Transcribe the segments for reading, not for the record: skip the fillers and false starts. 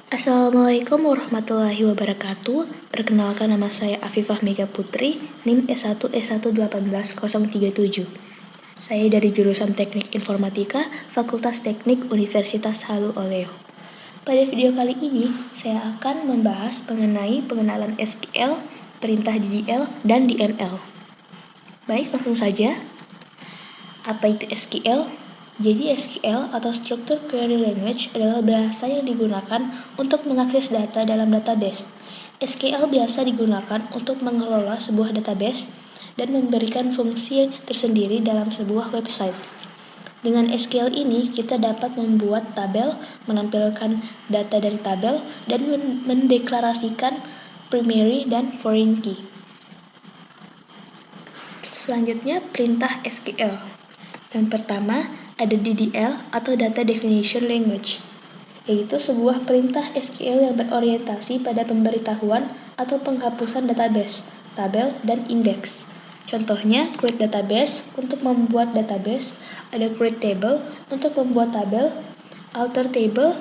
Assalamualaikum warahmatullahi wabarakatuh. Perkenalkan, nama saya Afifah Mega Putri, NIM S1S1181037. Saya dari jurusan Teknik Informatika, Fakultas Teknik Universitas Halu Oleo. Pada video kali ini, saya akan membahas mengenai pengenalan SQL, perintah DDL, dan DML. Baik, langsung saja. Apa itu SQL? Jadi SQL atau Structured Query Language adalah bahasa yang digunakan untuk mengakses data dalam database. SQL biasa digunakan untuk mengelola sebuah database dan memberikan fungsi tersendiri dalam sebuah website. Dengan SQL ini, kita dapat membuat tabel, menampilkan data dari tabel, dan mendeklarasikan primary dan foreign key. Selanjutnya, perintah SQL. Yang pertama, ada DDL atau Data Definition Language, yaitu sebuah perintah SQL yang berorientasi pada pemberitahuan atau penghapusan database, tabel, dan indeks. Contohnya, create database untuk membuat database, ada create table untuk membuat tabel, alter table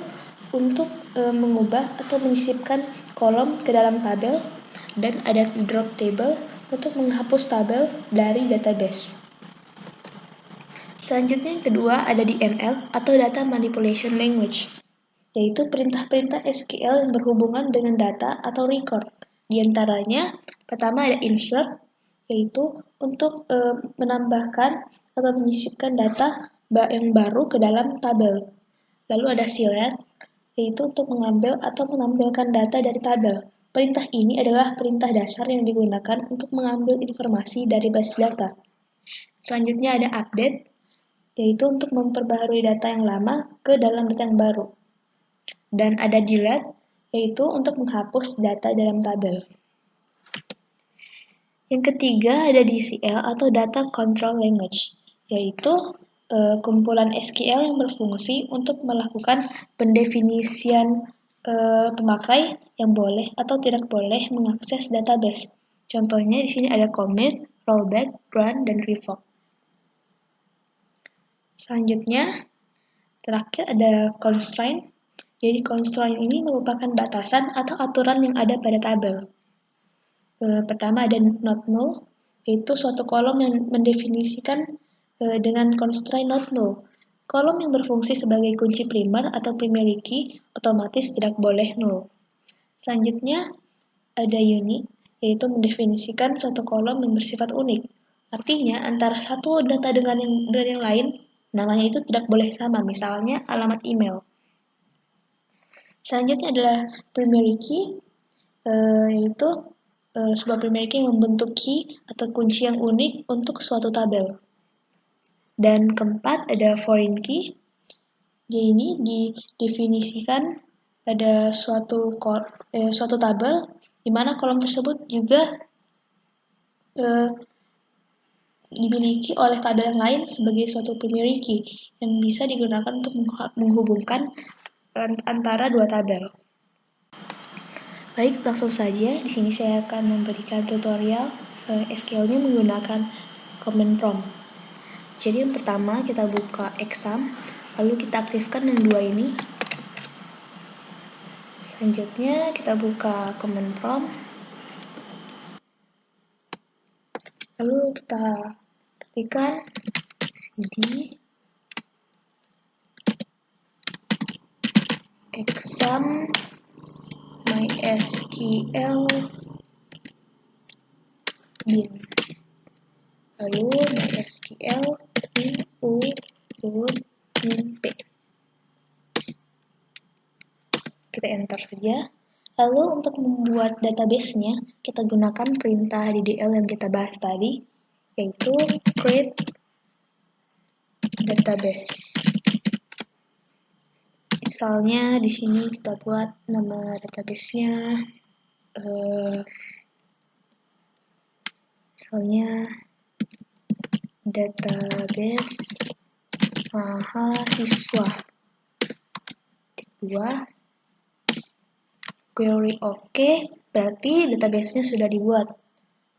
untuk mengubah atau menyisipkan kolom ke dalam tabel, dan ada drop table untuk menghapus tabel dari database. Selanjutnya yang kedua ada DML atau Data Manipulation Language, yaitu perintah-perintah SQL yang berhubungan dengan data atau record. Di antaranya, pertama ada insert, yaitu untuk menambahkan atau menyisipkan data yang baru ke dalam tabel. Lalu ada select, yaitu untuk mengambil atau menampilkan data dari tabel. Perintah ini adalah perintah dasar yang digunakan untuk mengambil informasi dari base data. Selanjutnya ada update, yaitu untuk memperbaharui data yang lama ke dalam data yang baru. Dan ada delete, yaitu untuk menghapus data dalam tabel. Yang ketiga ada DCL atau Data Control Language, yaitu kumpulan SQL yang berfungsi untuk melakukan pendefinisian pemakai yang boleh atau tidak boleh mengakses database. Contohnya di sini ada commit, rollback, run, dan revoke. Selanjutnya, terakhir ada constraint. Jadi constraint ini merupakan batasan atau aturan yang ada pada tabel. Pertama ada not null, yaitu suatu kolom yang mendefinisikan dengan constraint not null. Kolom yang berfungsi sebagai kunci primer atau primary key otomatis tidak boleh null. Selanjutnya ada unique, yaitu mendefinisikan suatu kolom yang bersifat unik. Artinya antara satu data dengan yang lain, namanya itu tidak boleh sama, misalnya alamat email. Selanjutnya adalah primary key, yaitu sebuah primary key yang membentuk key atau kunci yang unik untuk suatu tabel. Dan keempat ada foreign key. Dia ini didefinisikan pada suatu tabel di mana kolom tersebut juga dimiliki oleh tabel yang lain sebagai suatu primary key yang bisa digunakan untuk menghubungkan antara dua tabel. Baik, langsung saja. Di sini saya akan memberikan tutorial SQL-nya menggunakan command prompt. Jadi yang pertama kita buka exam, lalu kita aktifkan yang dua ini. Selanjutnya kita buka command prompt. Lalu kita ketikkan cd exam mysql bin, lalu mysql bin p. Kita enter saja. Lalu untuk membuat database-nya, kita gunakan perintah DDL yang kita bahas tadi, yaitu create database. Misalnya di sini kita buat nama database-nya, misalnya database mahasiswa. 2 query oke, berarti database-nya sudah dibuat.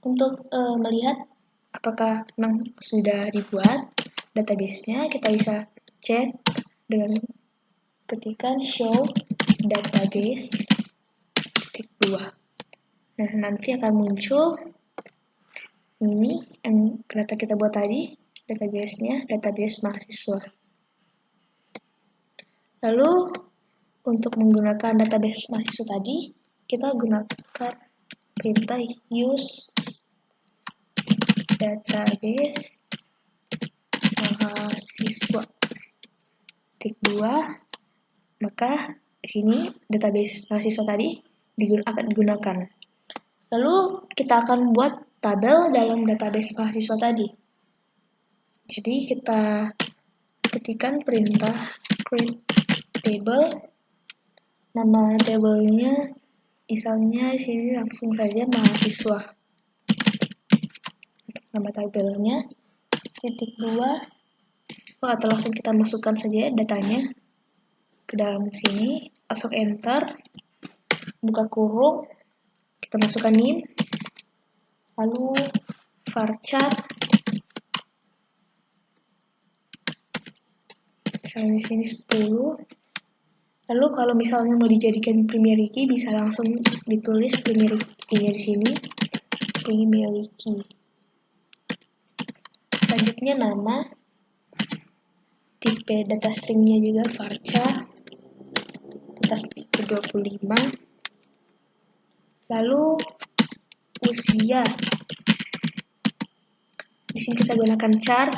Untuk melihat apakah memang sudah dibuat database-nya, kita bisa cek dengan ketikan show database titik 2. Nah, nanti akan muncul ini yang data kita buat tadi, database-nya, database mahasiswa. Lalu, untuk menggunakan database mahasiswa tadi, kita gunakan perintah use database mahasiswa titik 2, maka sini database mahasiswa tadi akan digunakan. Lalu kita akan buat tabel dalam database mahasiswa tadi. Jadi kita ketikkan perintah create table. Nama tabelnya misalnya sini langsung saja mahasiswa. Untuk nama tabelnya titik 2. Atau langsung kita masukkan saja datanya ke dalam sini, masuk enter, buka kurung, kita masukkan NIM, lalu varchar, misalnya di sini 10. Lalu kalau misalnya mau dijadikan primary key, bisa langsung ditulis primary key-nya di sini, primary key. Selanjutnya nama, tipe data string-nya juga varchar, atas 25. Lalu usia. Di sini kita gunakan char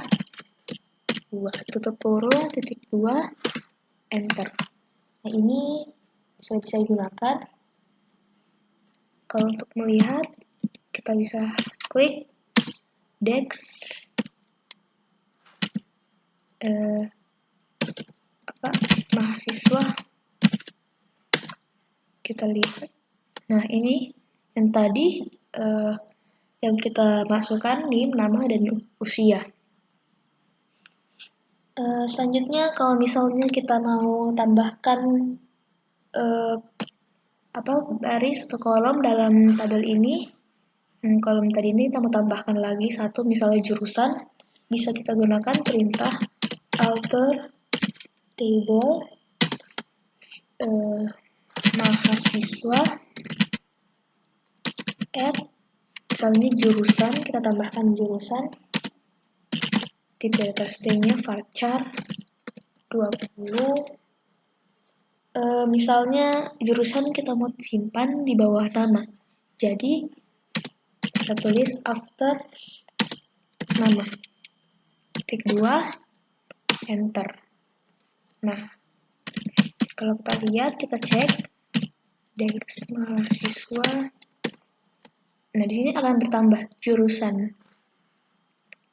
2 tutup kurung titik 2 enter. Nah, ini sudah bisa digunakan. Kalau untuk melihat, kita bisa klik desk mahasiswa. Kita lihat. Nah, ini yang tadi yang kita masukkan NIM, nama, dan usia. Selanjutnya, kalau misalnya kita mau tambahkan baris atau kolom dalam tabel ini, kolom tadi ini kita mau tambahkan lagi satu, misalnya jurusan, bisa kita gunakan perintah alter table mahasiswa add, misalnya jurusan, kita tambahkan jurusan, tipe data string-nya varchar 20. Misalnya jurusan kita mau simpan di bawah nama, jadi kita tulis after nama titik 2 enter. Nah, kalau kita lihat, kita cek desk mahasiswa. Nah, di sini akan bertambah jurusan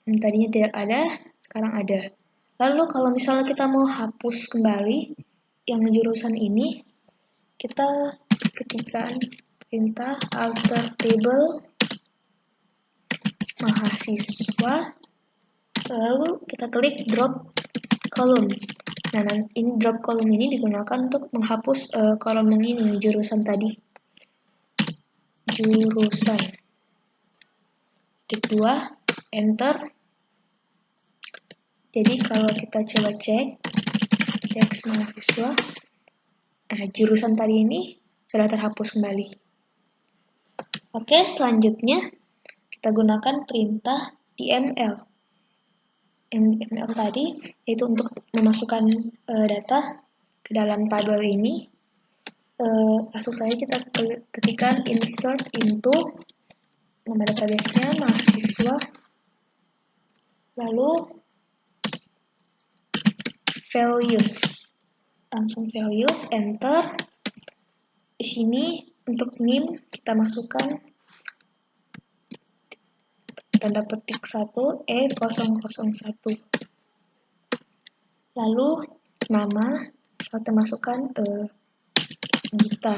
yang tadinya tidak ada, sekarang ada. Lalu kalau misalnya kita mau hapus kembali yang jurusan ini, kita ketikkan perintah alter table mahasiswa, lalu kita klik drop column. Nah, ini drop column ini digunakan untuk menghapus kolom yang ini, jurusan tadi. Jurusan titik 2 enter. Jadi kalau kita coba cek desk mahasiswa, nah jurusan tadi ini sudah terhapus kembali. Oke, selanjutnya kita gunakan perintah dml. DML tadi yaitu untuk memasukkan data ke dalam tabel ini. Langsung saja kita ketikkan insert into nama database-nya mahasiswa, lalu values, langsung values enter. Di sini untuk NIM kita masukkan tanda petik 1 E001. Lalu nama kita masukkan Gita,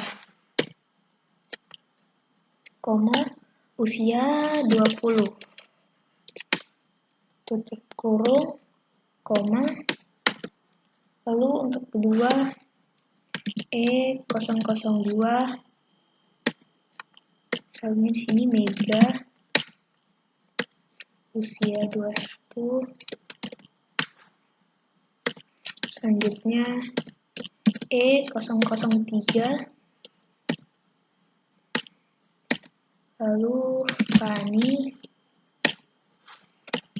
koma usia 20, tutup kurung, koma. Lalu untuk kedua E002, misalnya di sini Mega, usia 21. Selanjutnya E003, lalu Fani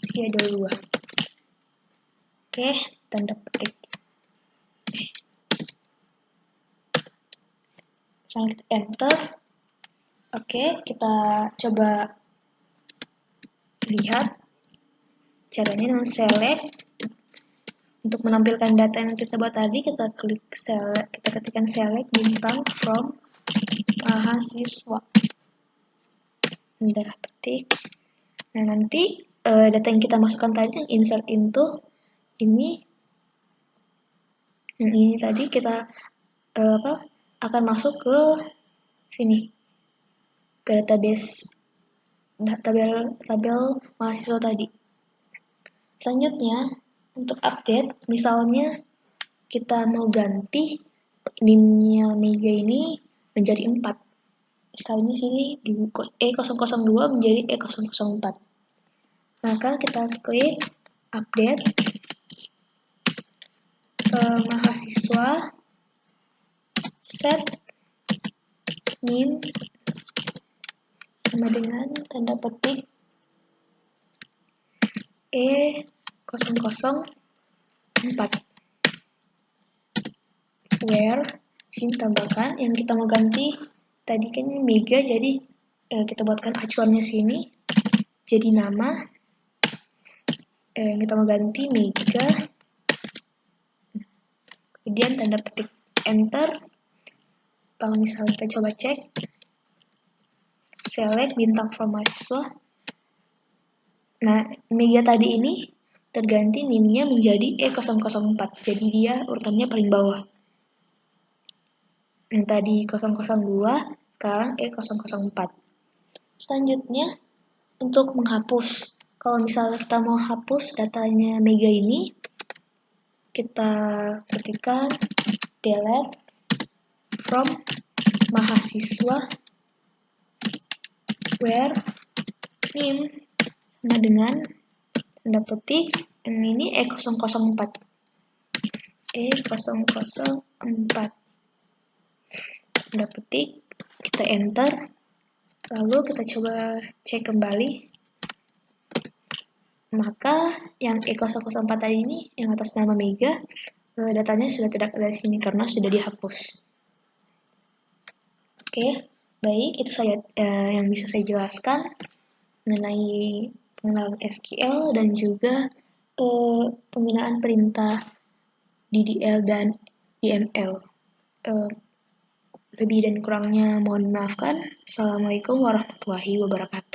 Sia22. Oke, tanda petik. Select enter. Oke, kita coba lihat caranya dengan select. Untuk menampilkan data yang kita buat tadi, kita klik select, kita ketikkan select bintang from mahasiswa. Tanda petik. Nah, nanti data yang kita masukkan tadi yang insert into ini, yang ini tadi kita akan masuk ke sini, ke database tabel mahasiswa tadi. Selanjutnya untuk update, misalnya kita mau ganti NIM-nya Mega ini menjadi 4. Misalnya sini E002 menjadi E004. Maka kita klik update mahasiswa set NIM sama dengan tanda petik E004, where sini tambahkan yang kita mau ganti tadi kan ini Mega, jadi kita buatkan acuannya sini jadi nama, yang kita mau ganti Mega, kemudian tanda petik enter. Kalau misalnya kita coba cek select bintang from mahasiswa, nah Mega tadi ini terganti NIM-nya menjadi E004, jadi dia urutannya paling bawah. Yang tadi 002, sekarang E004. Selanjutnya untuk menghapus, kalau misalnya kita mau hapus datanya Mega ini, kita ketikkan delete from mahasiswa where NIM sama dengan tanda petik yang ini E004. E004. Tanda petik, kita enter, lalu kita coba cek kembali. Maka yang E004 tadi ini yang atas nama Mega, datanya sudah tidak ada di sini karena sudah dihapus. Oke, baik, itu saja yang bisa saya jelaskan mengenai pengenalan SQL dan juga penggunaan perintah DDL dan DML. Lebih dan kurangnya mohon maafkan. Assalamualaikum warahmatullahi wabarakatuh.